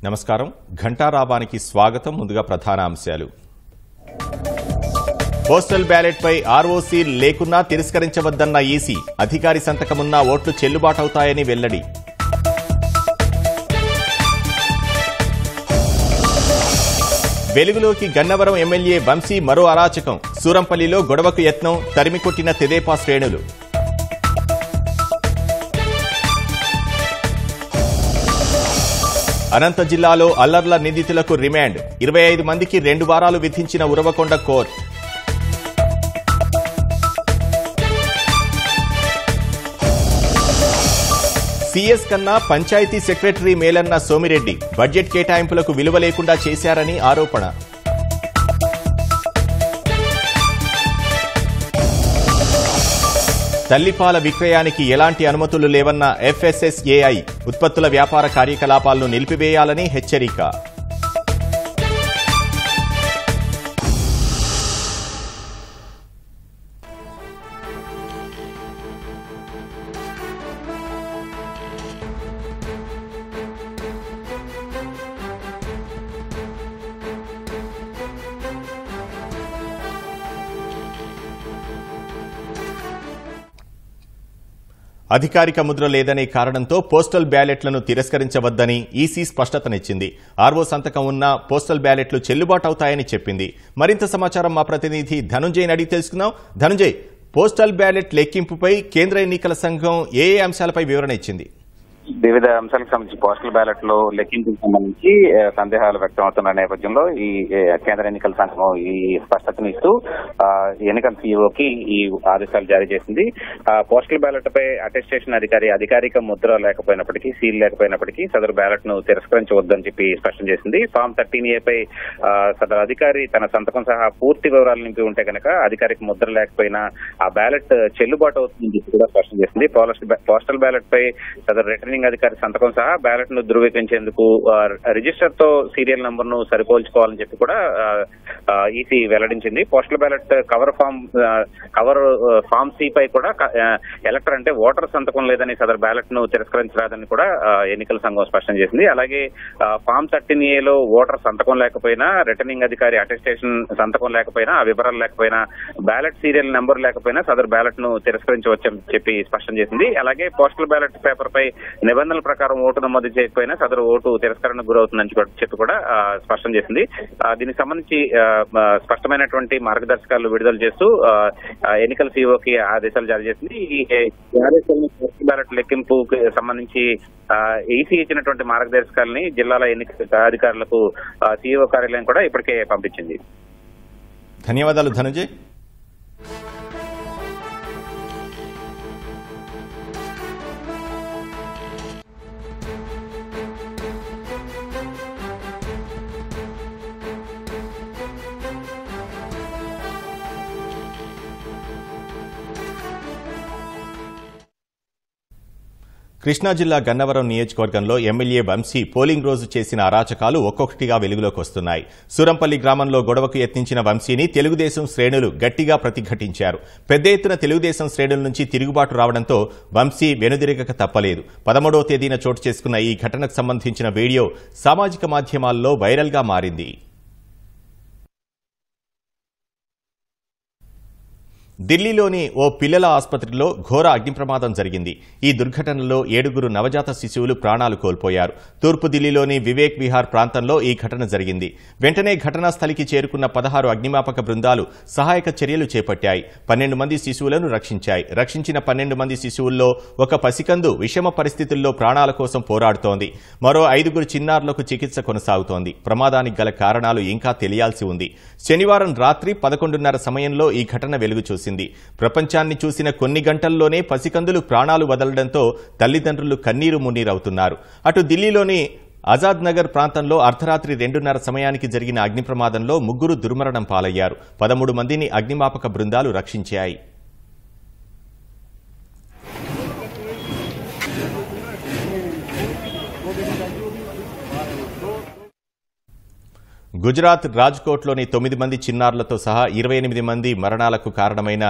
నమస్కారం. ఘంటారావానికి స్వాగతం. ముందుగా ప్రధాన అంశాలు. పోస్టల్ బ్యాలెట్ పై ఆర్ఓసీ లేకున్నా తిరస్కరించవద్దన్న ఈసీ. అధికారి సంతకమున్నా ఓట్లు చెల్లుబాటవుతాయని వెల్లడి. వెలుగులోకి గన్నవరం ఎమ్మెల్యే వంశీ మరో అరాచకం. సూరంపల్లిలో గొడవకు యత్నం, తరిమికొట్టిన తెదేపా శ్రేణులు. అనంత జిల్లాలో అల్లర్ల నిందితులకు రిమాండ్. 25 మందికి 2 వారాలు విధించిన ఉరవకొండ కోర్టు. సీఎస్ కన్నా పంచాయతీ సెక్రటరీ మేలన్న సోమిరెడ్డి. బడ్జెట్ కేటాయింపులకు విలువ లేకుండా చేశారని ఆరోపణ. తల్లిపాల విక్రయానికి ఎలాంటి అనుమతులు లేవన్న ఎఫ్ఎస్ఎస్ఏఐ. ఉత్పత్తుల వ్యాపార కార్యకలాపాలను నిలిపివేయాలని హెచ్చరిక. అధికారిక ముద్ర లేదనే కారణంతో పోస్టల్ బ్యాలెట్లను తిరస్కరించవద్దని ఈసీ స్పష్టతనిచ్చింది. ఆర్ఓ సంతకం ఉన్న పోస్టల్ బ్యాలెట్లు చెల్లుబాటవుతాయని చెప్పింది. మరింత సమాచారం మా ప్రతినిధి ధనుంజయ్ అడిగి తెలుసుకుందాం. ధనుంజయ్, పోస్టల్ బ్యాలెట్ లెక్కింపుపై కేంద్ర ఎన్నికల సంఘం ఏ అంశాలపై వివరణ ఇచ్చింది? వివిధ అంశాలకు సంబంధించి పోస్టల్ బ్యాలెట్ లో లెక్కింపుకు సంబంధించి సందేహాలు వ్యక్తం అవుతున్న నేపథ్యంలో ఈ కేంద్ర ఎన్నికల సంఘం ఈ స్పష్టతనిస్తూ ఎన్నికల సీఈఓకి ఈ ఆదేశాలు జారీ చేసింది. పోస్టల్ బ్యాలెట్ పై అటెస్టేషన్ అధికారిక ముద్ర లేకపోయినప్పటికీ, సీల్ లేకపోయినప్పటికీ సదరు బ్యాలెట్ ను తిరస్కరించవద్దని చెప్పి స్పష్టం చేసింది. ఫామ్ 13A పై సదరు అధికారి తన సంతకం సహా పూర్తి వివరాలు నింపి ఉంటే కనుక అధికారిక ముద్ర లేకపోయినా ఆ బ్యాలెట్ చెల్లుబాటు అవుతుందని చెప్పి కూడా స్పష్టం చేసింది. పోస్టల్ బ్యాలెట్ పై సదరు రిటర్నింగ్ అధికారి సంతకం సహా బ్యాలెట్ ను ధృవీకరించేందుకు రిజిస్టర్ తో సీరియల్ నంబర్ ను సరిపోల్చుకోవాలని చెప్పి కూడా ఈసీ వెల్లడించింది. Postal ballot cover form C పై కూడా ఎలక్టర్ అంటే ఓటర్ సంతకం లేదని సదరు బ్యాలెట్ ను తిరస్కరించరాదని కూడా ఎన్నికల సంఘం స్పష్టం చేసింది. అలాగే ఫామ్ 13A లో ఓటర్ సంతకం లేకపోయినా, రిటర్నింగ్ అధికారి అటెస్టేషన్ సంతకం లేకపోయినా, ఆ వివరాలు లేకపోయినా, బ్యాలెట్ సీరియల్ నెంబర్ లేకపోయినా సదరు బ్యాలెట్ ను తిరస్కరించవచ్చని చెప్పి స్పష్టం చేసింది. అలాగే పోస్టల్ బ్యాలెట్ పేపర్ పై నిబంధనల ప్రకారం ఓటు నమోదు చేయకపోయినా సదరు ఓటు తిరస్కరణకు గురవుతుందని చెప్పి కూడా స్పష్టం చేసింది. దీనికి సంబంధించి స్పష్టమైనటువంటి మార్గదర్శకాలు విడుదల చేస్తూ ఎన్నికల సీఈఓకి ఆదేశాలు జారీ చేసింది. ఈ ఆదేశాలను పోస్టల్ బ్యాలెట్ లెక్కింపుకు సంబంధించి ఈసీ ఇచ్చినటువంటి మార్గదర్శకాలని జిల్లాల ఎన్నికల అధికారులకు సీఈఓ కార్యాలయం కూడా ఇప్పటికే పంపించింది. ధన్యవాదాలు ధనుంజయ్. కృష్ణా జిల్లా గన్నవరం నియోజకవర్గంలో ఎమ్మెల్యే వంశీ పోలింగ్ రోజు చేసిన అరాచకాలు ఒక్కొక్కటిగా వెలుగులోకి వస్తున్నాయి. సూరంపల్లి గ్రామంలో గొడవకు యత్నించిన వంశీని తెలుగుదేశం శ్రేణులు గట్టిగా ప్రతిఘటించారు. పెద్ద ఎత్తున తెలుగుదేశం శ్రేణుల నుంచి తిరుగుబాటు రావడంతో వంశీ వెనుదిరగక తప్పలేదు. 13వ తేదీన చోటు చేసుకున్న ఈ ఘటనకు సంబంధించిన వీడియో సామాజిక మాధ్యమాల్లో వైరల్గా మారింది. ఢిల్లీలోని ఓ పిల్లల ఆసుపత్రిలో ఘోర అగ్ని ప్రమాదం జరిగింది. ఈ దుర్ఘటనలో 7 నవజాత శిశువులు ప్రాణాలు కోల్పోయారు. తూర్పు ఢిల్లీలోని వివేక్ విహార్ ప్రాంతంలో ఈ ఘటన జరిగింది. వెంటనే ఘటనా స్థలికి చేరుకున్న 16 అగ్నిమాపక బృందాలు సహాయక చర్యలు చేపట్టాయి. 12 మంది శిశువులను రక్షించాయి. రక్షించిన 12 మంది శిశువుల్లో ఒక పసికందు విషమ పరిస్థితుల్లో ప్రాణాల కోసం పోరాడుతోంది. మరో 5 చిన్నారులకు చికిత్స కొనసాగుతోంది. ప్రమాదానికి గల కారణాలు ఇంకా తెలియాల్సి ఉంది. శనివారం రాత్రి 11:30 సమయంలో ఈ ఘటన వెలుగు చూసింది. ప్రపంచాన్ని చూసిన కొన్ని గంటల్లోనే పసికందులు ప్రాణాలు వదలడంతో తల్లిదండ్రులు కన్నీరు మున్నీరవుతున్నారు. అటు ఢిల్లీలోని ఆజాద్ నగర్ ప్రాంతంలో అర్ధరాత్రి 2:30 సమయానికి జరిగిన అగ్ని ప్రమాదంలో 3 దుర్మరణం పాలయ్యారు. 13 మందిని అగ్నిమాపక బృందాలు రక్షించాయి. గుజరాత్ రాజ్కోట్లోని 9 మంది చిన్నారులతో సహా 28 మంది మరణాలకు కారణమైన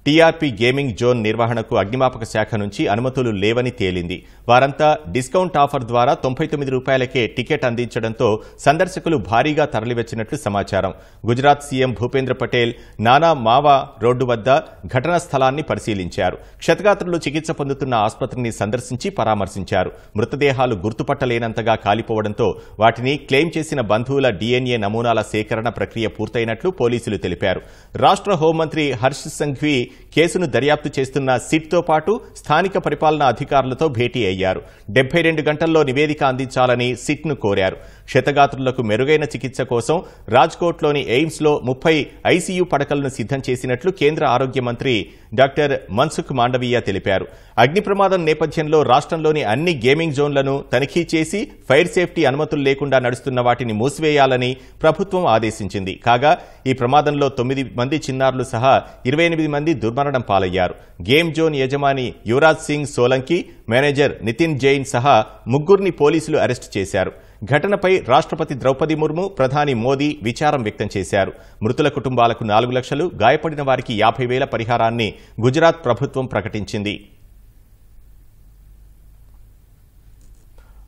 టీఆర్పీ గేమింగ్ జోన్ నిర్వహణకు అగ్నిమాపక శాఖ నుంచి అనుమతులు లేవని తేలింది. వారంతా డిస్కౌంట్ ఆఫర్ ద్వారా ₹99కే టికెట్ అందించడంతో సందర్శకులు భారీగా తరలివచ్చినట్లు సమాచారం. గుజరాత్ సీఎం భూపేంద్ర పటేల్ నానా మావా రోడ్డు వద్ద ఘటనా స్థలాన్ని పరిశీలించారు. క్షతగాత్రులు చికిత్స పొందుతున్న ఆసుపత్రిని సందర్శించి పరామర్శించారు. మృతదేహాలు గుర్తుపట్టలేనంతగా కాలిపోవడంతో వాటిని క్లెయిమ్ చేసిన బంధువుల DNA నమూనాల సేకరణ ప్రక్రియ పూర్తయినట్లు పోలీసులు తెలిపారు. రాష్ట్ర హోంమంత్రి హర్ష్ సంఘ్వీ కేసును దర్యాప్తు చేస్తున్న సిట్తో పాటు స్థానిక పరిపాలనా అధికారులతో భేటీ అయ్యారు. 72 గంటల్లో నివేదిక అందించాలని సిట్ను కోరారు. క్షతగాత్రులకు మెరుగైన చికిత్స కోసం రాజ్కోట్లోని ఎయిమ్స్లో 30 ICU పడకలను సిద్దం చేసినట్లు కేంద్ర ఆరోగ్య మంత్రి డాక్టర్ మన్సుఖ్ మాండవీయ తెలిపారు. అగ్ని ప్రమాదం నేపథ్యంలో రాష్ట్రంలోని అన్ని గేమింగ్ జోన్లను తనిఖీ చేసి ఫైర్ సేఫ్టీ అనుమతులు లేకుండా నడుస్తున్న వాటిని మూసివేయాలని ప్రభుత్వం ఆదేశించింది. కాగా ఈ ప్రమాదంలో 9 మంది చిన్నారులు సహా 28 మంది దుర్మరణం పాలయ్యారు. గేమ్ జోన్ యజమాని యువరాజ్ సింగ్ సోలంకి, మేనేజర్ నితిన్ జైన్ సహా 3 పోలీసులు అరెస్టు చేశారు. ఘటనపై రాష్ట్రపతి ద్రౌపది ముర్ము, ప్రధాని మోదీ విచారం వ్యక్తం చేశారు. మృతుల కుటుంబాలకు 4 లక్షలు, గాయపడిన వారికి 50,000 పరిహారాన్ని గుజరాత్ ప్రభుత్వం ప్రకటించింది.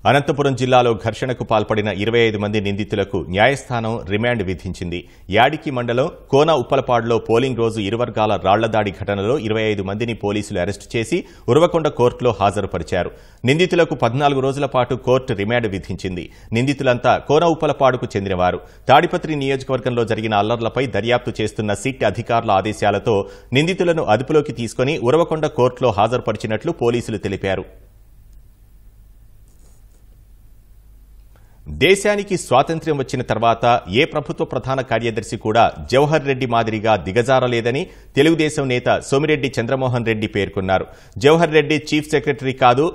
అనంతపురం జిల్లాలో ఘర్షణకు పాల్పడిన 25 మంది నిందితులకు న్యాయస్థానం రిమాండ్ విధించింది. యాడికి మండలం కోన ఉప్పలపాడులో పోలింగ్ రోజు ఇరు వర్గాల రాళ్లదాడి ఘటనలో 25 మందిని పోలీసులు అరెస్టు చేసి ఉరవకొండ కోర్టులో హాజరుపరిచారు. నిందితులకు 14 రోజుల పాటు కోర్టు రిమాండ్ విధించింది. నిందితులంతా కోన ఉప్పలపాడుకు చెందినవారు. తాడిపత్రి నియోజకవర్గంలో జరిగిన అల్లర్లపై దర్యాప్తు చేస్తున్న సిట్ అధికారుల ఆదేశాలతో నిందితులను అదుపులోకి తీసుకుని ఉరవకొండ కోర్టులో హాజరుపరిచినట్లు పోలీసులు తెలిపారు. దేశానికి స్వాతంత్ర్యం వచ్చిన తర్వాత ఏ ప్రభుత్వ ప్రధాన కార్యదర్శి కూడా జవహర్ రెడ్డి మాదిరిగా దిగజారలేదని తెలుగుదేశం నేత సోమిరెడ్డి చంద్రమోహన్ రెడ్డి పేర్కొన్నారు. జవహర్ రెడ్డి చీఫ్ సెక్రటరీ కాదు,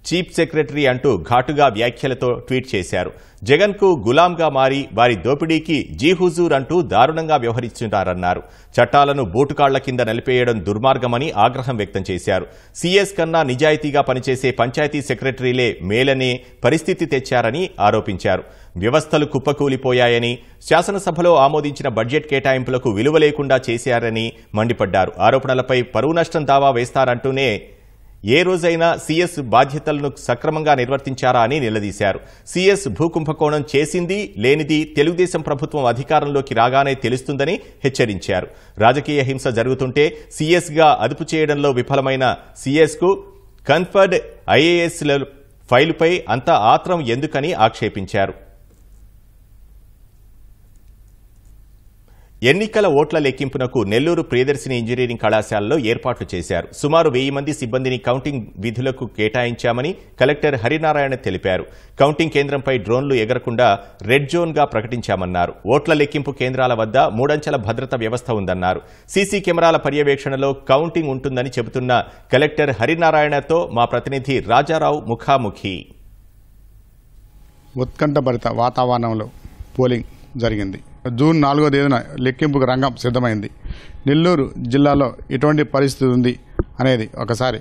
చీఫ్ సెక్రటరీ అంటూ ఘాటుగా వ్యాఖ్యలతో ట్వీట్ చేశారు. జగన్ కు గులాంగా మారి వారి దోపిడీకి జీ హుజూర్ అంటూ దారుణంగా వ్యవహరిస్తున్నారన్నారు. చట్టాలను బూటుకాళ్ల కింద నలిపేయడం దుర్మార్గమని ఆగ్రహం వ్యక్తం చేశారు. సీఎస్ కన్నా నిజాయితీగా పనిచేసే పంచాయతీ సెక్రటరీలే మేలనే పరిస్థితి తెచ్చారని ఆరోపించారు. వ్యవస్థలు కుప్పకూలిపోయాయని, శాసనసభలో ఆమోదించిన బడ్జెట్ కేటాయింపులకు విలువ లేకుండా చేశారని మండిపడ్డారు. ఆరోపణలపై పరువు నష్టం దావా వేస్తారంటూనే ఏ రోజైనా సీఎస్ బాధ్యతలను సక్రమంగా నిర్వర్తించారా అని నిలదీశారు. సీఎస్ భూకుంభకోణం చేసింది లేనిది తెలుగుదేశం ప్రభుత్వం అధికారంలోకి రాగానే తెలుస్తుందని హెచ్చరించారు. రాజకీయ హింస జరుగుతుంటే సీఎస్గా అదుపు చేయడంలో విఫలమైన సీఎస్కు కన్ఫర్డ్ ఐఏఎస్ల ఫైలుపై అంత ఆత్రం ఎందుకని ఆక్షేపించారు. ఎన్నికల ఓట్ల లెక్కింపునకు నెల్లూరు ప్రియదర్శిని ఇంజనీరింగ్ కళాశాలలో ఏర్పాట్లు చేశారు. సుమారు 1000 మంది సిబ్బందిని కౌంటింగ్ విధులకు కేటాయించామని కలెక్టర్ హరినారాయణ తెలిపారు. కౌంటింగ్ కేంద్రంపై డ్రోన్లు ఎగరకుండా రెడ్ జోన్గా ప్రకటించామన్నారు. ఓట్ల లెక్కింపు కేంద్రాల వద్ద 3 అంచెల భద్రత వ్యవస్థ ఉందన్నారు. సీసీ కెమెరాల పర్యవేక్షణలో కౌంటింగ్ ఉంటుందని చెబుతున్న కలెక్టర్ హరినారాయణతో మా ప్రతినిధి రాజారావు ముఖాముఖి. ఉత్కంఠభరిత వాతావరణంలో పోలింగ్ జరిగింది. జూన్ 4వ తేదీన లెక్కింపుకు రంగం సిద్ధమైంది. నెల్లూరు జిల్లాలో ఎటువంటి పరిస్థితి ఉంది అనేది ఒకసారి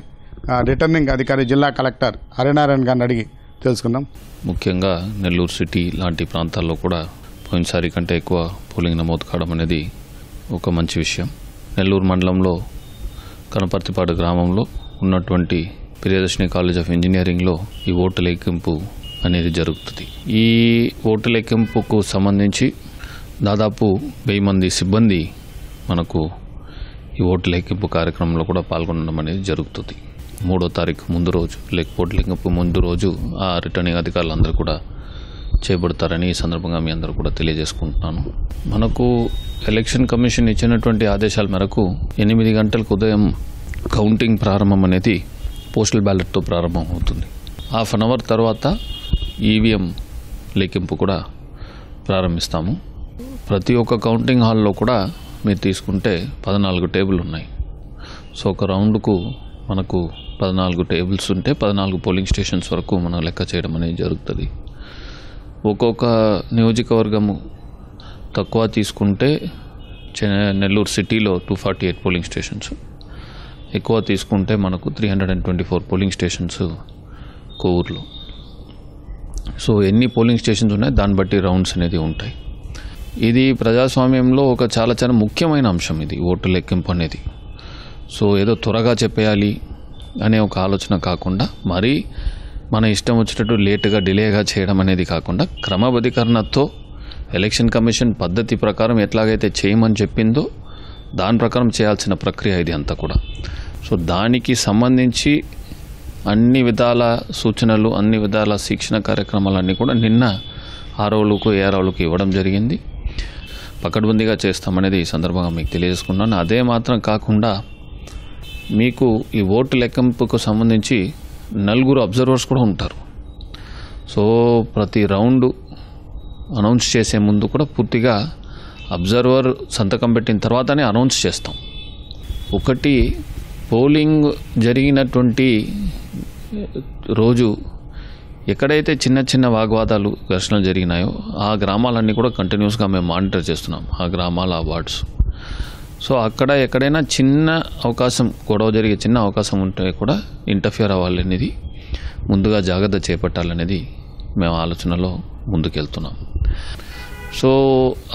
రిటర్నింగ్ అధికారి జిల్లా కలెక్టర్ హరినారాయణ గారిని అడిగి తెలుసుకుందాం. ముఖ్యంగా నెల్లూరు సిటీ లాంటి ప్రాంతాల్లో కూడా పోయినసారి కంటే ఎక్కువ పోలింగ్ నమోదు కావడం అనేది ఒక మంచి విషయం. నెల్లూరు మండలంలో కనపర్తిపాడు గ్రామంలో ఉన్నటువంటి ప్రియదర్శిని కాలేజ్ ఆఫ్ ఇంజనీరింగ్లో ఈ ఓటు లెక్కింపు అనేది జరుగుతుంది. ఈ ఓటు లెక్కింపుకు సంబంధించి దాదాపు 1000 మంది సిబ్బంది మనకు ఈ ఓటు లెక్కింపు కార్యక్రమంలో కూడా పాల్గొనడం అనేది జరుగుతుంది. 3వ తారీఖు ముందు రోజు ఓటు లెక్కింపు ముందు రోజు ఆ రిటర్నింగ్ అధికారులు అందరూ కూడా చేపడతారని ఈ సందర్భంగా మీ అందరూ కూడా తెలియజేసుకుంటున్నాను. మనకు ఎలక్షన్ కమిషన్ ఇచ్చినటువంటి ఆదేశాల మేరకు 8 గంటలకు ఉదయం కౌంటింగ్ ప్రారంభం అనేది పోస్టల్ బ్యాలెట్తో ప్రారంభం అవుతుంది. హాఫ్ అన్ అవర్ తర్వాత ఈవీఎం లెక్కింపు కూడా ప్రారంభిస్తాము. ప్రతి ఒక్క కౌంటింగ్ హాల్లో కూడా మీరు తీసుకుంటే 14 టేబుల్ ఉన్నాయి. సో ఒక రౌండ్కు మనకు 14 టేబుల్స్ ఉంటే 14 పోలింగ్ స్టేషన్స్ వరకు మనం లెక్క చేయడం అనేది జరుగుతుంది. ఒక్కొక్క నియోజకవర్గము తక్కువ తీసుకుంటే నెల్లూరు సిటీలో 248 పోలింగ్ స్టేషన్స్, ఎక్కువ తీసుకుంటే మనకు 324 పోలింగ్ స్టేషన్స్ కోవూరులో. సో ఎన్ని పోలింగ్ స్టేషన్స్ ఉన్నాయి దాన్ని బట్టి రౌండ్స్ అనేది ఉంటాయి. ఇది ప్రజాస్వామ్యంలో ఒక చాలా చాలా ముఖ్యమైన అంశం ఇది ఓటు లెక్కింపు అనేది. సో ఏదో త్వరగా చెప్పేయాలి అనే ఒక ఆలోచన కాకుండా మరీ మన ఇష్టం వచ్చినట్టు లేటుగా డిలేగా చేయడం అనేది కాకుండా క్రమబద్ధీకరణతో ఎలక్షన్ కమిషన్ పద్ధతి ప్రకారం ఎట్లాగైతే చేయమని చెప్పిందో దాని ప్రకారం చేయాల్సిన ప్రక్రియ ఇది అంతా కూడా. సో దానికి సంబంధించి అన్ని విధాల సూచనలు అన్ని విధాల శిక్షణ కార్యక్రమాలన్నీ కూడా నిన్న ఆర్ఓలకు ఏఆర్ఓలకు ఇవ్వడం జరిగింది. పకడ్బందీగా చేస్తామనేది ఈ సందర్భంగా మీకు తెలియజేసుకున్నాను. అదే మాత్రం కాకుండా మీకు ఈ ఓటు లెక్కింపుకు సంబంధించి 4 అబ్జర్వర్స్ కూడా ఉంటారు. సో ప్రతి రౌండ్ అనౌన్స్ చేసే ముందు కూడా పూర్తిగా అబ్జర్వర్ సంతకం పెట్టిన తర్వాతనే అనౌన్స్ చేస్తాం. ఒకటి పోలింగ్ జరిగినటువంటి రోజు ఎక్కడైతే చిన్న చిన్న వాగ్వాదాలు ఘర్షణలు జరిగినాయో ఆ గ్రామాలన్నీ కూడా కంటిన్యూస్గా మేము మానిటర్ చేస్తున్నాం, ఆ గ్రామాల వార్డ్స్. సో అక్కడ ఎక్కడైనా చిన్న అవకాశం గొడవ జరిగే చిన్న అవకాశం ఉంటే కూడా ఇంటర్ఫియర్ అవ్వాలనేది ముందుగా జాగ్రత్త చేపట్టాలనేది మేము ఆలోచనలో ముందుకెళ్తున్నాం. సో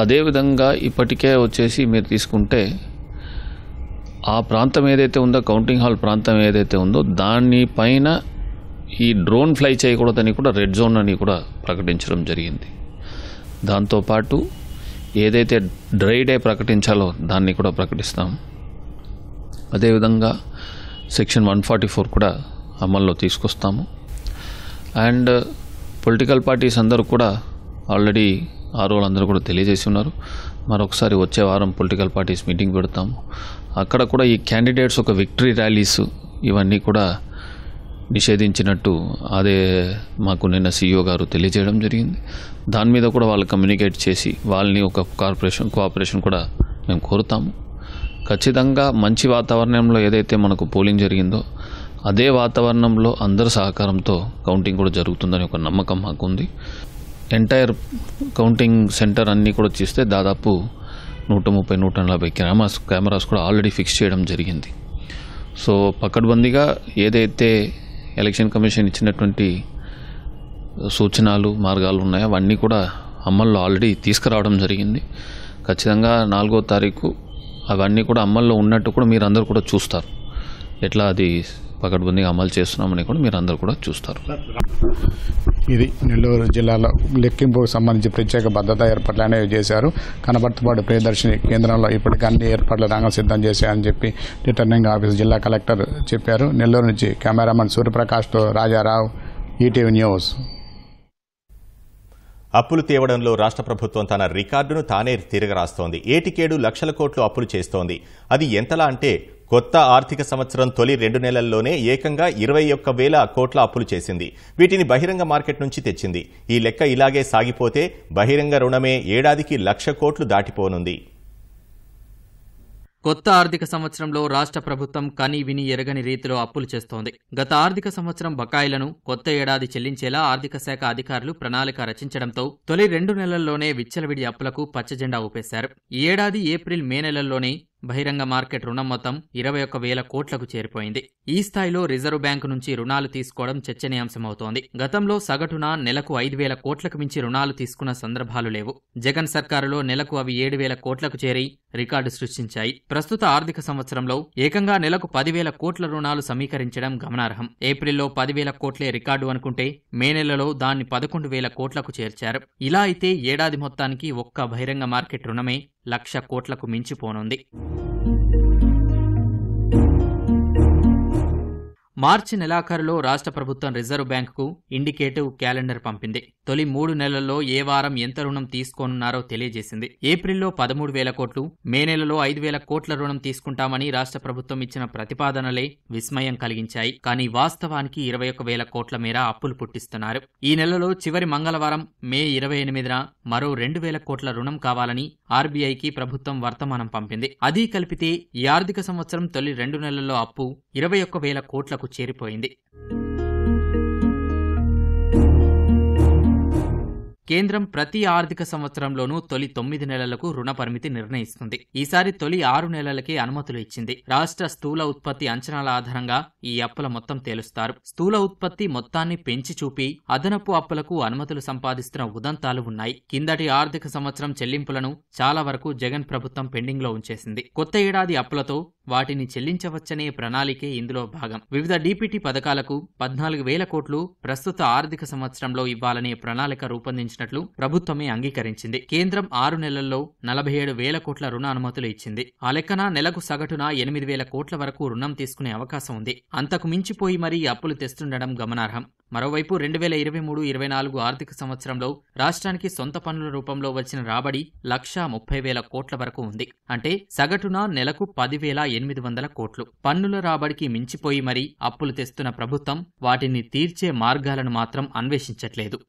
అదేవిధంగా ఇప్పటికే వచ్చేసి మీరు తీసుకుంటే ఆ ప్రాంతం ఏదైతే ఉందో కౌంటింగ్ హాల్ ప్రాంతం ఏదైతే ఉందో దానిపైన ఈ డ్రోన్ ఫ్లై చేయకూడదని కూడా రెడ్ జోన్ అని కూడా ప్రకటించడం జరిగింది. దాంతోపాటు ఏదైతే డ్రై డే ప్రకటించాలో దాన్ని కూడా ప్రకటిస్తాం. అదేవిధంగా సెక్షన్ 144 కూడా అమల్లో తీసుకొస్తాము. అండ్ పొలిటికల్ పార్టీస్ అందరూ కూడా ఆల్రెడీ ఆర్ఓలందరూ కూడా తెలియజేసి ఉన్నారు. మరొకసారి వచ్చే వారం పొలిటికల్ పార్టీస్ మీటింగ్ పెడతాము. అక్కడ కూడా ఈ క్యాండిడేట్స్ ఒక విక్టరీ ర్యాలీస్ ఇవన్నీ కూడా నిషేధించినట్టు అదే మాకు నిన్న సీఈఓ గారు తెలియజేయడం జరిగింది. దాని మీద కూడా వాళ్ళు కమ్యూనికేట్ చేసి వాళ్ళని ఒక కోఆపరేషన్ కూడా మేము కోరుతాము. ఖచ్చితంగా మంచి వాతావరణంలో ఏదైతే మనకు పోలింగ్ జరిగిందో అదే వాతావరణంలో అందరి సహకారంతో కౌంటింగ్ కూడా జరుగుతుందని ఒక నమ్మకం మాకు ఉంది. ఎంటైర్ కౌంటింగ్ సెంటర్ అన్నీ కూడా చూస్తే దాదాపు 130-140 కెమెరాస్ కూడా ఆల్రెడీ ఫిక్స్ చేయడం జరిగింది. సో పకడ్బందీగా ఏదైతే ఎలక్షన్ కమిషన్ ఇచ్చినటువంటి సూచనలు మార్గాలు ఉన్నాయో అవన్నీ కూడా అమల్లో ఆల్రెడీ తీసుకురావడం జరిగింది. ఖచ్చితంగా 4వ తారీఖు అవన్నీ కూడా అమల్లో ఉన్నట్టు కూడా మీరందరూ కూడా చూస్తారు. ఎట్లా అది పకడ్బందీగా అమలు చేస్తున్నామని కూడా మీరందరూ కూడా చూస్తారు. ఇది నెల్లూరు జిల్లాలో లెక్కింపుకు సంబంధించి ప్రత్యేక భద్రతా ఏర్పాట్లు అనేవి చేశారు. కనపర్తిపాడు ప్రియదర్శిని కేంద్రంలో ఇప్పటికీ అన్ని ఏర్పాట్లు రంగం సిద్ధం చేశాయని చెప్పి రిటర్నింగ్ ఆఫీసర్ జిల్లా కలెక్టర్ చెప్పారు. నెల్లూరు నుంచి కెమెరామన్ సూర్యప్రకాష్తో రాజారావు, ఈటీవీ న్యూస్. అప్పులు తేవడంలో రాష్ట్ర ప్రభుత్వం తన రికార్డును తానే తిరగరాస్తోంది. ఏటికేడు లక్షల కోట్లు అప్పులు చేస్తోంది. అది ఎంతలా అంటే కొత్త ఆర్థిక సంవత్సరం తొలి 2 నెలల్లోనే ఏకంగా 21,000 కోట్ల అప్పులు చేసింది. వీటిని బహిరంగ మార్కెట్ నుంచి తెచ్చింది. ఈ లెక్క ఇలాగే సాగిపోతే బహిరంగ రుణమే ఏడాదికి 1,00,000 కోట్లు దాటిపోనుంది. కొత్త ఆర్థిక సంవత్సరంలో రాష్ట్ర ప్రభుత్వం కని విని ఎరగని రీతిలో అప్పులు చేస్తోంది. గత ఆర్థిక సంవత్సరం బకాయిలను కొత్త ఏడాది చెల్లించేలా ఆర్థిక శాఖ అధికారులు ప్రణాళిక రచించడంతో తొలి 2 నెలల్లోనే విచ్చలవిడి అప్పులకు పచ్చజెండా ఊపేశారు. ఈ ఏడాది ఏప్రిల్ మే నెలల్లోనే బహిరంగ మార్కెట్ రుణం మొత్తం 21,000 కోట్లకు చేరిపోయింది. ఈ స్థాయిలో రిజర్వ్ బ్యాంకు నుంచి రుణాలు తీసుకోవడం చర్చనీయాంశమవుతోంది. గతంలో సగటున నెలకు 5,000 కోట్లకు మించి రుణాలు తీసుకున్న సందర్భాలు లేవు. జగన్ సర్కారులో నెలకు అవి 7,000 కోట్లకు చేరి రికార్డు సృష్టించాయి. ప్రస్తుత ఆర్థిక సంవత్సరంలో ఏకంగా నెలకు 10,000 కోట్ల రుణాలు సమీకరించడం గమనార్హం. ఏప్రిల్లో 10,000 కోట్లే రికార్డు అనుకుంటే మే నెలలో దాన్ని 11,000 కోట్లకు చేర్చారు. ఇలా అయితే ఏడాది మొత్తానికి ఒక్క బహిరంగ మార్కెట్ రుణమే 1,00,000 కోట్లకు మించిపోనుంది. మార్చి నెలాఖరులో రాష్ట్ర ప్రభుత్వం రిజర్వ్ బ్యాంకుకు ఇండికేటివ్ క్యాలెండర్ పంపింది. తొలి 3 నెలల్లో ఏ వారం ఎంత రుణం తీసుకోనున్నారో తెలియజేసింది. ఏప్రిల్లో 13,000 కోట్లు, మే నెలలో 5,000 కోట్ల రుణం తీసుకుంటామని రాష్ట్ర ప్రభుత్వం ఇచ్చిన ప్రతిపాదనలే విస్మయం కలిగించాయి. కానీ వాస్తవానికి 21,000 కోట్ల మేర అప్పులు పుట్టిస్తున్నారు. ఈ నెలలో చివరి మంగళవారం మే 28న మరో 2,000 కోట్ల రుణం కావాలని ఆర్బీఐకి ప్రభుత్వం వర్తమానం పంపింది. అదీ కలిపితే ఈ ఆర్థిక సంవత్సరం తొలి 2 నెలల్లో అప్పు 21,000 కోట్లకు చేరిపోయింది. కేంద్రం ప్రతి ఆర్థిక సంవత్సరంలోనూ తొలి 9 నెలలకు రుణ పరిమితి నిర్ణయిస్తుంది. ఈసారి తొలి 6 నెలలకే అనుమతులు ఇచ్చింది. రాష్ట్ర స్థూల ఉత్పత్తి అంచనాల ఆధారంగా ఈ అప్పుల మొత్తం తేలుస్తారు. స్థూల ఉత్పత్తి మొత్తాన్ని పెంచి చూపి అదనపు అప్పులకు అనుమతులు సంపాదిస్తున్న ఉదంతాలు ఉన్నాయి. కిందటి ఆర్థిక సంవత్సరం చెల్లింపులను చాలా వరకు జగన్ ప్రభుత్వం పెండింగ్లో ఉంచేసింది. కొత్త ఏడాది అప్పులతో వాటిని చెల్లించవచ్చనే ప్రణాళికే ఇందులో భాగం. వివిధ డీపీటీ పథకాలకు 14,000 కోట్లు ప్రస్తుత ఆర్థిక సంవత్సరంలో ఇవ్వాలనే ప్రణాళిక రూపొందించినట్లు ప్రభుత్వమే అంగీకరించింది. కేంద్రం 6 నెలల్లో 47,000 కోట్ల రుణ అనుమతులు ఇచ్చింది. ఆ లెక్కన నెలకు సగటున 8,000 కోట్ల వరకు రుణం తీసుకునే అవకాశం ఉంది. అంతకు మించిపోయి మరీ అప్పులు తెస్తుండడం గమనార్హం. మరోవైపు 2023-24 ఆర్థిక సంవత్సరంలో రాష్ట్రానికి సొంత పన్నుల రూపంలో వచ్చిన రాబడి 1,30,000 కోట్ల వరకు ఉంది. అంటే సగటున నెలకు 10,800 కోట్లు. పన్నుల రాబడికి మించిపోయి మరీ అప్పులు తెస్తున్న ప్రభుత్వం వాటిని తీర్చే మార్గాలను మాత్రం అన్వేషించట్లేదు.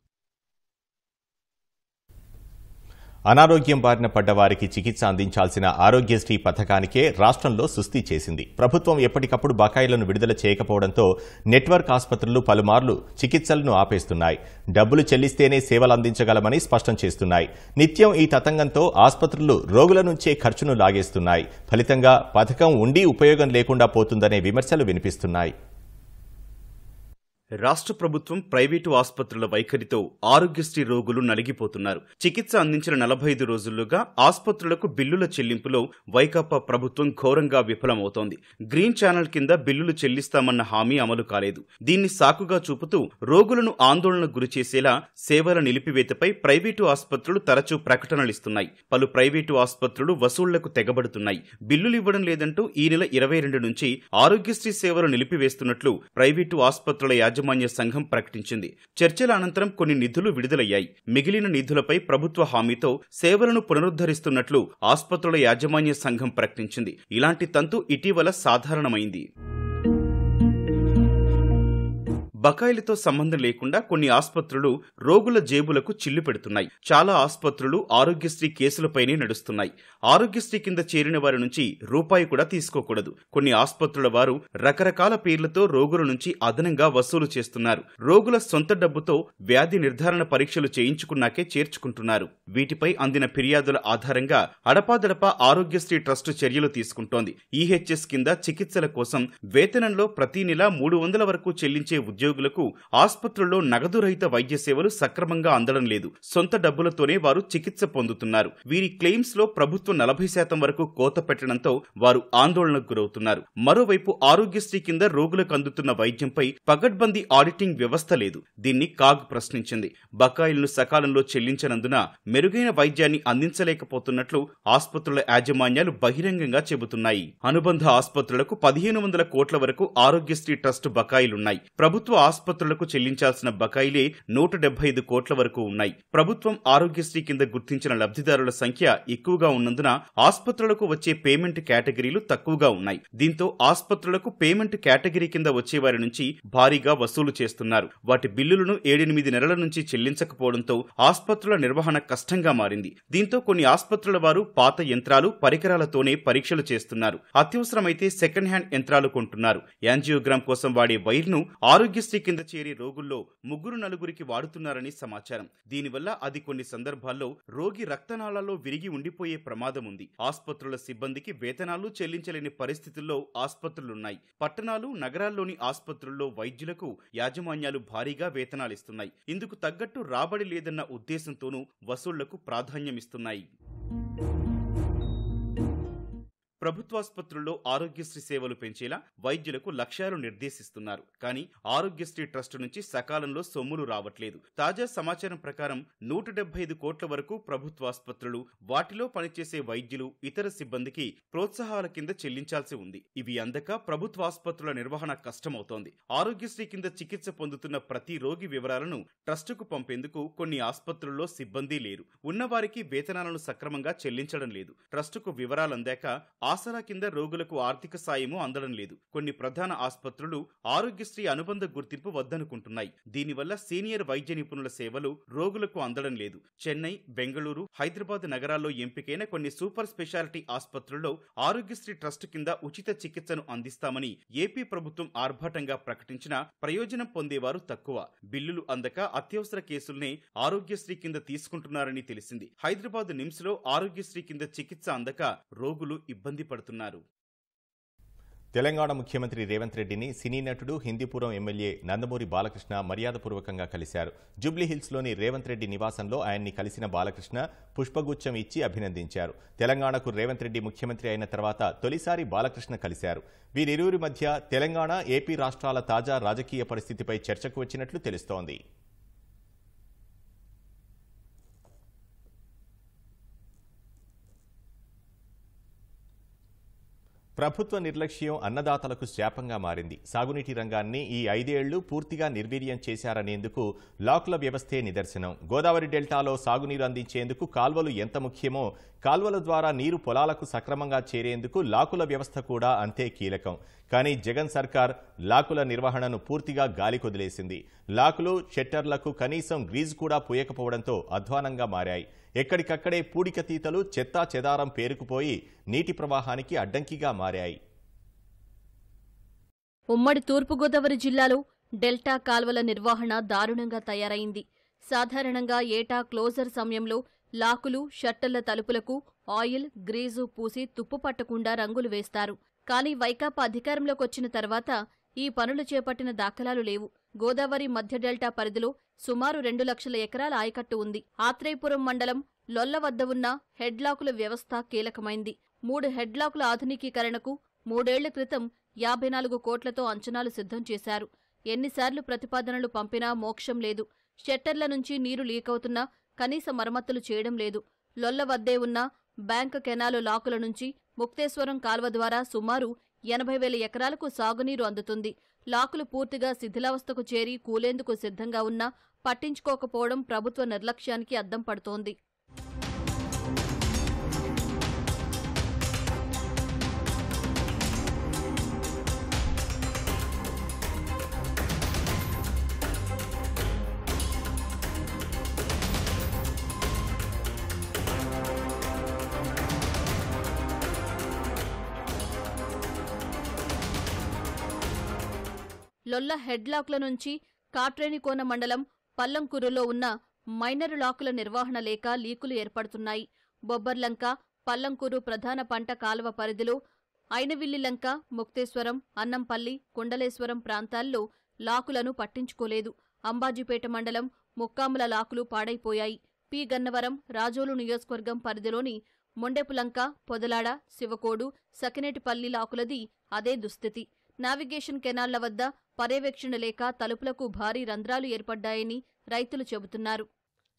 అనారోగ్యం బారిన పడ్డ వారికి చికిత్స అందించాల్సిన ఆరోగ్యశ్రీ పథకానికే రాష్ట్రంలో సుస్థి చేసింది. ప్రభుత్వం ఎప్పటికప్పుడు బకాయిలను విడుదల చేయకపోవడంతో నెట్వర్క్ ఆసుపత్రులు పలుమార్లు చికిత్సలను ఆపేస్తున్నాయి. డబ్బులు చెల్లిస్తేనే సేవలు అందించగలమని స్పష్టం చేస్తున్నాయి. నిత్యం ఈ తతంగంతో ఆసుపత్రులు రోగుల నుంచే ఖర్చును లాగేస్తున్నాయి. ఫలితంగా పథకం ఉండి ఉపయోగం లేకుండా పోతుందనే విమర్శలు వినిపిస్తున్నాయి. రాష్ట్ర ప్రభుత్వం ప్రైవేటు ఆసుపత్రుల వైఖరితో ఆరోగ్యశ్రీ రోగులు నలిగిపోతున్నారు. చికిత్స అందించిన 45 రోజుల్లోగా ఆసుపత్రులకు బిల్లుల చెల్లింపులో వైకాపా ప్రభుత్వం ఘోరంగా విఫలమవుతోంది. గ్రీన్ ఛానల్ కింద బిల్లులు చెల్లిస్తామన్న హామీ అమలు కాలేదు. దీన్ని సాకుగా చూపుతూ రోగులను ఆందోళనకు గురిచేసేలా సేవల నిలిపివేతపై ప్రైవేటు ఆసుపత్రులు తరచూ ప్రకటనలిస్తున్నాయి. పలు ప్రైవేటు ఆసుపత్రులు వసూళ్లకు తెగబడుతున్నాయి. బిల్లులు ఇవ్వడం లేదంటూ ఈ నెల 22 నుంచి ఆరోగ్యశ్రీ సేవలు నిలిపివేస్తున్నట్లు ప్రైవేటు ఆసుపత్రుల యాజమాన్య సంఘం ప్రకటించింది. చర్చల అనంతరం కొన్ని నిధులు విడుదలయ్యాయి. మిగిలిన నిధులపై ప్రభుత్వ హామీతో సేవలను పునరుద్ధరిస్తున్నట్లు ఆసుపత్రుల యాజమాన్య సంఘం ప్రకటించింది. ఇలాంటి తంతు ఇటీవల సాధారణమైంది. బకాయిలతో సంబంధం లేకుండా కొన్ని ఆసుపత్రులు రోగుల జేబులకు చిల్లు పెడుతున్నాయి. చాలా ఆసుపత్రులు ఆరోగ్యశ్రీ కేసులపైనే నడుస్తున్నాయి. ఆరోగ్యశ్రీ కింద చేరిన వారి నుంచి రూపాయి కూడా తీసుకోకూడదు. కొన్ని ఆసుపత్రుల వారు రకరకాల పేర్లతో రోగుల నుంచి అదనంగా వసూలు చేస్తున్నారు. రోగుల సొంత డబ్బుతో వ్యాధి నిర్ధారణ పరీక్షలు చేయించుకున్నాకే చేర్చుకుంటున్నారు. వీటిపై అందిన ఫిర్యాదుల ఆధారంగా అడపాదడపా ఆరోగ్యశ్రీ ట్రస్టు చర్యలు తీసుకుంటోంది. ఈహెచ్ఎస్ కింద చికిత్సల కోసం వేతనంలో ప్రతి నెల 300 వరకు చెల్లించే ఉద్యోగులకు ఆసుపత్రుల్లో నగదు రహిత వైద్య సేవలు సక్రమంగా అందడం లేదు. సొంత డబ్బులతోనే వారు చికిత్స పొందుతున్నారు. వీరి క్లెయిమ్స్ లో ప్రభుత్వం 40% వరకు కోత పెట్టడంతో వారు ఆందోళనకు గురవుతున్నారు. మరోవైపు ఆరోగ్యశ్రీ కింద రోగులకు అందుతున్న వైద్యంపై పగడ్బందీ ఆడిటింగ్ వ్యవస్థ లేదు. దీన్ని కాగ్ ప్రశ్నించింది. బకాయిలను సకాలంలో చెల్లించనందున మెరుగైన వైద్యాన్ని అందించలేకపోతున్నట్లు ఆసుపత్రుల యాజమాన్యాలు బహిరంగంగా చెబుతున్నాయి. అనుబంధ ఆసుపత్రులకు 1,500 కోట్ల వరకు ఆరోగ్యశ్రీ ట్రస్టు బకాయిలున్నాయి. ప్రభుత్వ ఆసుపత్రులకు చెల్లించాల్సిన బకాయిలే 175 కోట్ల వరకు ఉన్నాయి. ప్రభుత్వం ఆరోగ్యశ్రీ కింద గుర్తించిన లబ్ధిదారుల సంఖ్య ఎక్కువగా ఉన్నందున ఆసుపత్రులకు వచ్చే పేమెంట్ కేటగిరీలు తక్కువగా ఉన్నాయి. దీంతో ఆసుపత్రులకు పేమెంట్ కేటగిరీ కింద వచ్చేవారి నుంచి భారీగా వసూలు చేస్తున్నారు. వాటి బిల్లులను 7-8 నెలల నుంచి చెల్లించకపోవడంతో ఆసుపత్రుల నిర్వహణ కష్టంగా మారింది. దీంతో కొన్ని ఆసుపత్రుల వారు పాత యంత్రాలు పరికరాలతోనే పరీక్షలు చేస్తున్నారు. అత్యవసరమైతే సెకండ్ హ్యాండ్ యంత్రాలు కొంటున్నారు. యాంజియోగ్రామ్ కోసం వాడే వైర్ను ఆరోగ్యశ్రీ కింద చేరే రోగుల్లో 3-4 వాడుతున్నారని సమాచారం. దీనివల్ల అది కొన్ని సందర్భాల్లో రోగి రక్తనాళాల్లో విరిగి ఉండిపోయే ప్రమాదం ఉంది. ఆసుపత్రుల సిబ్బందికి వేతనాలు చెల్లించలేని పరిస్థితుల్లో ఆసుపత్రులున్నాయి. పట్టణాలు, నగరాల్లోని ఆసుపత్రుల్లో వైద్యులకు యాజమాన్యాలు భారీగా వేతనాలిస్తున్నాయి. ఇందుకు తగ్గట్టు రాబడి లేదన్న ఉద్దేశంతోనూ వసూళ్లకు ప్రాధాన్యమిస్తున్నాయి. ప్రభుత్వాసుపత్రుల్లో ఆరోగ్యశ్రీ సేవలు పెంచేలా వైద్యులకు లక్ష్యాలు నిర్దేశిస్తున్నారు. కానీ ఆరోగ్యశ్రీ ట్రస్టు నుంచి సకాలంలో సొమ్ములు రావట్లేదు. తాజా సమాచారం ప్రకారం 175 కోట్ల వరకు ప్రభుత్వాసుపత్రులు, వాటిలో పనిచేసే వైద్యులు, ఇతర సిబ్బందికి ప్రోత్సాహాల కింద చెల్లించాల్సి ఉంది. ఇవి అందక ప్రభుత్వాసుపత్రుల నిర్వహణ కష్టమవుతోంది. ఆరోగ్యశ్రీ కింద చికిత్స పొందుతున్న ప్రతి రోగి వివరాలను ట్రస్టుకు పంపేందుకు కొన్ని ఆసుపత్రుల్లో సిబ్బంది లేరు. ఉన్నవారికి వేతనాలను సక్రమంగా చెల్లించడం లేదు. ట్రస్టుకు వివరాలందాక ఆసరా కింద రోగులకు ఆర్థిక సాయము అందడం లేదు. కొన్ని ప్రధాన ఆసుపత్రులు ఆరోగ్యశ్రీ అనుబంధ గుర్తింపు వద్దనుకుంటున్నాయి. దీనివల్ల సీనియర్ వైద్య నిపుణుల సేవలు రోగులకు అందడం లేదు. చెన్నై, బెంగళూరు, హైదరాబాద్ నగరాల్లో ఎంపికైన కొన్ని సూపర్ స్పెషాలిటీ ఆసుపత్రుల్లో ఆరోగ్యశ్రీ ట్రస్ట్ కింద ఉచిత చికిత్సను అందిస్తామని ఏపీ ప్రభుత్వం ఆర్భాటంగా ప్రకటించినా ప్రయోజనం పొందేవారు తక్కువ. బిల్లులు అందక అత్యవసర కేసుల్నే ఆరోగ్యశ్రీ కింద తీసుకుంటున్నారని తెలిసింది. హైదరాబాద్ నిమ్స్ లో ఆరోగ్యశ్రీ కింద చికిత్స అందక రోగులు ఇబ్బంది పడుతున్నారు. తెలంగాణ ముఖ్యమంత్రి రేవంత్ రెడ్డిని సినీ నటుడు, హిందీపురం ఎమ్మెల్యే నందమూరి బాలకృష్ణ మర్యాదపూర్వకంగా కలిశారు. జూబ్లీహిల్స్లోని రేవంత్ రెడ్డి నివాసంలో ఆయన్ని కలిసిన బాలకృష్ణ పుష్పగుచ్చం ఇచ్చి అభినందించారు. తెలంగాణకు రేవంత్ రెడ్డి ముఖ్యమంత్రి అయిన తర్వాత తొలిసారి బాలకృష్ణ కలిశారు. వీరిరువురి మధ్య తెలంగాణ, ఏపీ రాష్ట్రాల తాజా రాజకీయ పరిస్థితిపై చర్చకు వచ్చినట్లు తెలుస్తోంది. ప్రభుత్వ నిర్లక్ష్యం అన్నదాతలకు శాపంగా మారింది. సాగునీటి రంగాన్ని ఈ 5 ఏళ్లు పూర్తిగా నిర్వీర్యం చేశారనేందుకు లాకుల వ్యవస్థే నిదర్శనం. గోదావరి డెల్టాలో సాగునీరు అందించేందుకు కాల్వలు ఎంత ముఖ్యమో, కాల్వల ద్వారా నీరు పొలాలకు సక్రమంగా చేరేందుకు లాకుల వ్యవస్థ కూడా అంతే కీలకం. కానీ జగన్ సర్కార్ లాకుల నిర్వహణను పూర్తిగా గాలికొదిలేసింది. లాకులు, షట్టర్లకు కనీసం గ్రీజు కూడా పూయకపోవడంతో అధ్వానంగా మారాయి. ఎక్కడికక్కడే పూడికతీతలు, చెత్తా చెదారం పేరుకుపోయి నీటి ప్రవాహానికి అడ్డంకిగా మారాయి. ఉమ్మడి తూర్పుగోదావరి జిల్లాలో డెల్టా కాల్వల నిర్వహణ దారుణంగా తయారైంది. సాధారణంగా ఏటా క్లోజర్ సమయంలో లాకులు, షట్టర్ల తలుపులకు ఆయిల్, గ్రీజు పూసి తుప్పు పట్టకుండా రంగులు వేస్తారు. కానీ వైకాపా అధికారంలోకొచ్చిన తర్వాత ఈ పనులు చేపట్టిన దాఖలాలు లేవు. గోదావరి మధ్య డెల్టా పరిధిలో సుమారు 2 లక్షల ఎకరాల ఆయకట్టు ఉంది. ఆత్రేయపురం మండలం లొల్ల వద్ద ఉన్న హెడ్లాకుల వ్యవస్థ కీలకమైంది. 3 హెడ్లాకుల ఆధునికీకరణకు 3 ఏళ్ల క్రితం 54 కోట్లతో అంచనాలు సిద్ధం చేశారు. ఎన్నిసార్లు ప్రతిపాదనలు పంపినా మోక్షం లేదు. షట్టర్ల నుంచి నీరు లీకవుతున్నా కనీస మరమ్మతులు చేయడం లేదు. లొల్ల వద్దే ఉన్న బ్యాంక్ కెనాలు లాకుల నుంచి ముక్తేశ్వరం కాల్వ ద్వారా సుమారు 80,000 ఎకరాలకు సాగునీరు అందుతుంది. లాకులు పూర్తిగా శిథిలావస్థకు చేరి కూలేందుకు సిద్ధంగా ఉన్నా పట్టించుకోకపోవడం ప్రభుత్వ నిర్లక్ష్యానికి అద్దం పడుతోంది. లొల్ల హెడ్లాకుల నుంచి కాట్రేనికోన మండలం పల్లంకూరులో ఉన్న మైనరు లాకుల నిర్వహణ లేక లీకులు ఏర్పడుతున్నాయి. బొబ్బర్లంక, పల్లంకూరు ప్రధాన పంట కాలువ పరిధిలో ఐనవిల్లిలంక, ముక్తేశ్వరం, అన్నంపల్లి, కుండలేశ్వరం ప్రాంతాల్లో లాకులను పట్టించుకోలేదు. అంబాజీపేట మండలం ముక్కాముల లాకులు పాడైపోయాయి. పి గన్నవరం, రాజోలు నియోజకవర్గం పరిధిలోని మొండెపులంక, పొదలాడ, శివకోడు, సకినేటిపల్లి లాకులది అదే దుస్థితి. నావిగేషన్ కెనాళ్ల వద్ద పర్యవేక్షణ లేక తలుపులకు భారీ రంధ్రాలు ఏర్పడ్డాయని రైతులు చెబుతున్నారు.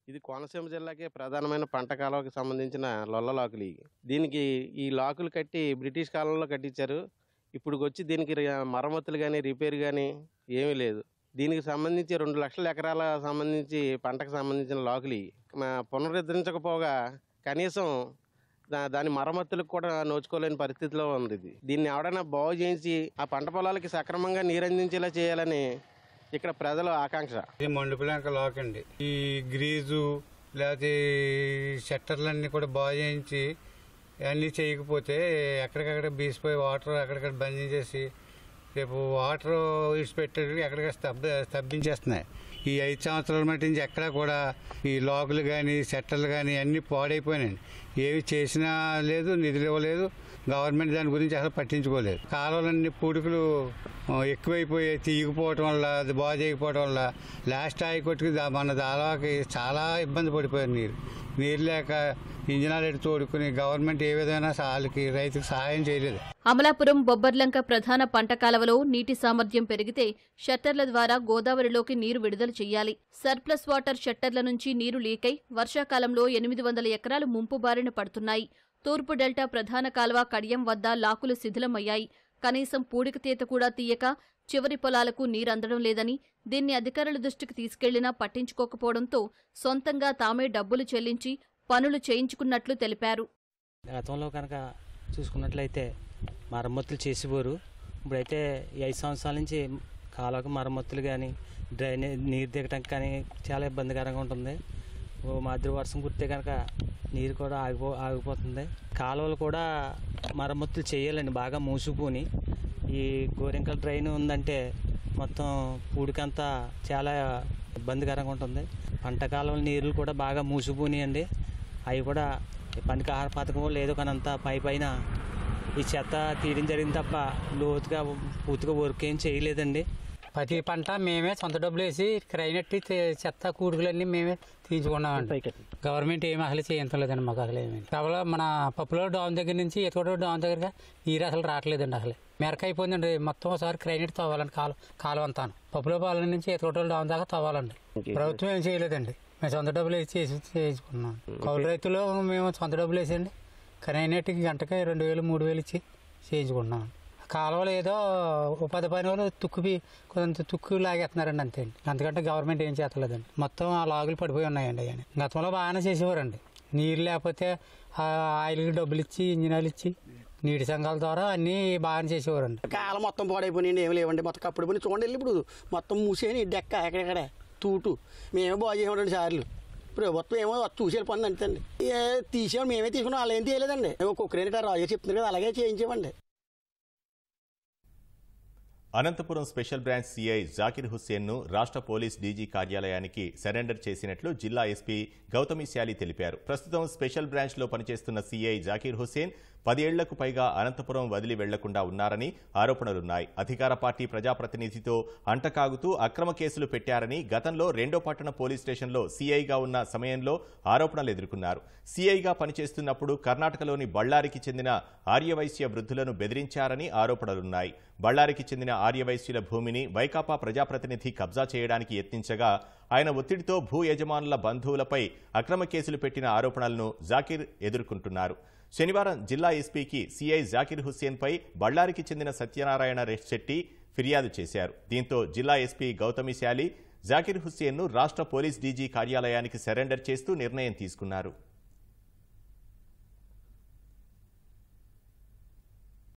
ఇది కోనసీమ జిల్లాకే ప్రధానమైన పంట కాలువకి సంబంధించిన లొల్ల లాకులు. దీనికి ఈ లాకులు కట్టి బ్రిటిష్ కాలంలో కట్టించారు. ఇప్పుడు వచ్చి దీనికి మరమ్మతులు కానీ రిపేర్ కానీ ఏమీ లేదు. దీనికి సంబంధించి 2 లక్షల ఎకరాల సంబంధించి పంటకు సంబంధించిన లాకులు పునరుద్ధరించకపోగా కనీసం దాని మరమ్మతులకు కూడా నోచుకోలేని పరిస్థితిలో ఉంది. దీన్ని ఎవడైనా బాగు చేయించి ఆ పంట పొలాలకి సక్రమంగా నీరందించేలా చేయాలని ఇక్కడ ప్రజల ఆకాంక్ష. ఇది మొండిపులంక లాక్ అండి. ఈ గ్రీజు లేకపోతే షట్టర్లన్నీ కూడా బాగు చేయించి అన్నీ చేయకపోతే ఎక్కడికక్కడ బీసిపోయి వాటర్ అక్కడిక్కడ బంద్ చేసి రేపు వాటర్ ఇడిచిపెట్టేది ఎక్కడికక్కడ స్తబ్దించేస్తున్నాయి. ఈ 5 సంవత్సరాల మట్టి నుంచి ఎక్కడా కూడా ఈ లాకులు కానీ షట్టర్లు కానీ అన్నీ పాడైపోయినాయండి. ఏవి చేసినా లేదు, నిధులు ఇవ్వలేదు. గవర్నమెంట్ దాని గురించి అసలు పట్టించుకోలేదు. కాలువలన్నీ పూడికలు ఎక్కువైపోయి తీయకపోవటం వల్ల, అది బాగు చేయకపోవడం వల్ల లాస్ట్ ఆయకొట్టుకి మన దాదాకి చాలా ఇబ్బంది పడిపోయారు. నీరు లేక ఇంజనాలు ఎటు తోడుకుని గవర్నమెంట్ ఏ విధంగా వాళ్ళకి రైతుకు సహాయం చేయలేదు. అమలాపురం, బొబ్బర్లంక ప్రధాన పంట కాలువలో నీటి సామర్థ్యం పెరిగితే షట్టర్ల ద్వారా గోదావరిలోకి నీరు విడుదల చేయాలి. సర్ప్లస్ వాటర్ షట్టర్ల నుంచి నీరు లీకై వర్షాకాలంలో 800 ఎకరాలు ముంపు బారిన పడుతున్నాయి. తూర్పు డెల్టా ప్రధాన కాలువ కడియం వద్ద లాకులు శిథిలమయ్యాయి. కనీసం పూడికతీత కూడా తీయక చివరి పొలాలకు నీరందడం లేదని, దీన్ని అధికారుల దృష్టికి తీసుకెళ్లినా పట్టించుకోకపోవడంతో సొంతంగా తామే డబ్బులు చెల్లించి పనులు చేయించుకున్నట్లు తెలిపారు. గతంలో కనుక చూసుకున్నట్లయితే మరమ్మతులు చేసేవారు. ఇప్పుడైతే ఈ 5 సంవత్సరాల నుంచి కాలువకు మరమ్మతులు కానీ డ్రైనేజ్ నీరు దిగటానికి కానీ చాలా ఇబ్బందికరంగా ఉంటుంది. ఓ మాదిరి వర్షం కుడితే కనుక నీరు కూడా ఆగిపోతుంది. కాలువలు కూడా మరమ్మతులు చేయాలండి, బాగా మూసుకుని. ఈ గోరింకల డ్రైన్ ఉందంటే మొత్తం పూడికంతా చాలా ఇబ్బందికరంగా ఉంటుంది. పంట కాలువల నీళ్ళు కూడా బాగా మూసుకుపోయినాయండి. అవి కూడా పంటకి ఆహార పథకం లేదో కానీ అంతా పైన ఈ చెత్త తీయడం జరిగింది తప్ప లోతుగా పూర్తిగా వర్క్ ఏం చేయలేదండి. ప్రతి పంట మేమే సొంత డబ్బులు వేసి క్రైనెట్టి చెత్త కూడుకులన్నీ మేమే తీయించుకున్నామండి. గవర్నమెంట్ ఏమి అసలు చేయించలేదండి మాకు అసలు ఏమి. కేవలం మన పప్పులో డామ్ దగ్గర నుంచి ఎత్తుకోవడం డామ్ దగ్గర నీరు అసలు రావట్లేదండి. అసలు మెరక అయిపోయిందండి. మొత్తం ఒకసారి క్రైనెట్ తవ్వాలండి కాలువ అంతాను. పప్పులో పాలన నుంచి ఎత్తుకోవడం డామ్ దాకా తవ్వాలండి. ప్రభుత్వం ఏం చేయలేదండి. మేము సొంత డబ్బులు వేసి చేయించుకున్నాం. కౌలు రైతులు మేము సొంత డబ్బులు వేసండి క్రైనెట్కి గంటకి 2000 3000 ఇచ్చి చేయించుకున్నాం. కాలువలు ఏదో ఉపాధి పని వాళ్ళు కొంత తుక్కు లాగేస్తున్నారండి అంతే అండి. అంతకంటే గవర్నమెంట్ ఏం చేస్తలేదండి. మొత్తం ఆ లాగులు పడిపోయి ఉన్నాయండి. ఆయన గతంలో బాగానే చేసేవారండి. నీరు లేకపోతే ఆయిల్కి డబ్బులు ఇచ్చి ఇంజిన్ ఆయిల్ ఇచ్చి నీటి సంఘాల ద్వారా అన్నీ బాగానే చేసేవారండి. కాలం మొత్తం పాడైపోయినాయండి, ఏమి లేవండి. మొత్తం కప్పుడు పోయి చూడండి వెళ్ళి ఇప్పుడు మొత్తం మూసేని డెక్క ఎక్కడెక్కడే తూటు మేమే బాగు చేసాం 2 సార్లు. ప్రభుత్వం ఏమో చూసి వెళ్ళిపోయింది అంతేండి. తీసేవాడు మేమే తీసుకున్నాం, వాళ్ళు ఏం తీయలేదండి. ఒక్కొక్కరేంటి రాజు చెప్తున్నారు కదా అలాగే చేయించామండి. Anantapuram special branch CI Zakir హుస్సేన్ను రాష్ట్ర పోలీస్ డీజీ కార్యాలయానికి సరెండర్ చేసినట్లు జిల్లా ఎస్పీ గౌతమిశాలి తెలిపారు. ప్రస్తుతం స్పెషల్ బ్రాంచ్లో పనిచేస్తున్న సీఐ జాకిర్ హుస్సేన్ 10 ఏళ్లకు పైగా అనంతపురం వదిలి వెళ్లకుండా ఉన్నారని ఆరోపణలున్నాయి. అధికార పార్టీ ప్రజాప్రతినిధితో అంటకాగుతూ అక్రమ కేసులు పెట్టారని గతంలో 2వ పట్టణ పోలీస్ స్టేషన్లో సీఐగా ఉన్న సమయంలో ఆరోపణలు ఎదుర్కొన్నారు. సీఐగా పనిచేస్తున్నప్పుడు కర్ణాటకలోని బళ్ళారికి చెందిన ఆర్యవైశ్య వృద్ధులను బెదిరించారని ఆరోపణలున్నాయి. బళ్ళారికి చెందిన ఆర్యవైశ్యుల భూమిని వైకాపా ప్రజాప్రతినిధి కబ్జా చేయడానికి యత్నించగా ఆయన ఒత్తిడితో భూ యజమానుల బంధువులపై అక్రమ కేసులు పెట్టిన ఆరోపణలను జాకిర్ ఎదుర్కొంటున్నారు. శనివారం జిల్లా ఎస్పీకి సీఐ జాకిర్ హుస్సేన్పై బళ్ళారికి చెందిన సత్యనారాయణ శెట్టి ఫిర్యాదు చేశారు. దీంతో జిల్లా ఎస్పీ గౌతమిశాలి జాకిర్ హుస్సేన్ను రాష్ట్ర పోలీస్ డీజీ కార్యాలయానికి సరెండర్ చేస్తూ నిర్ణయం తీసుకున్నారు.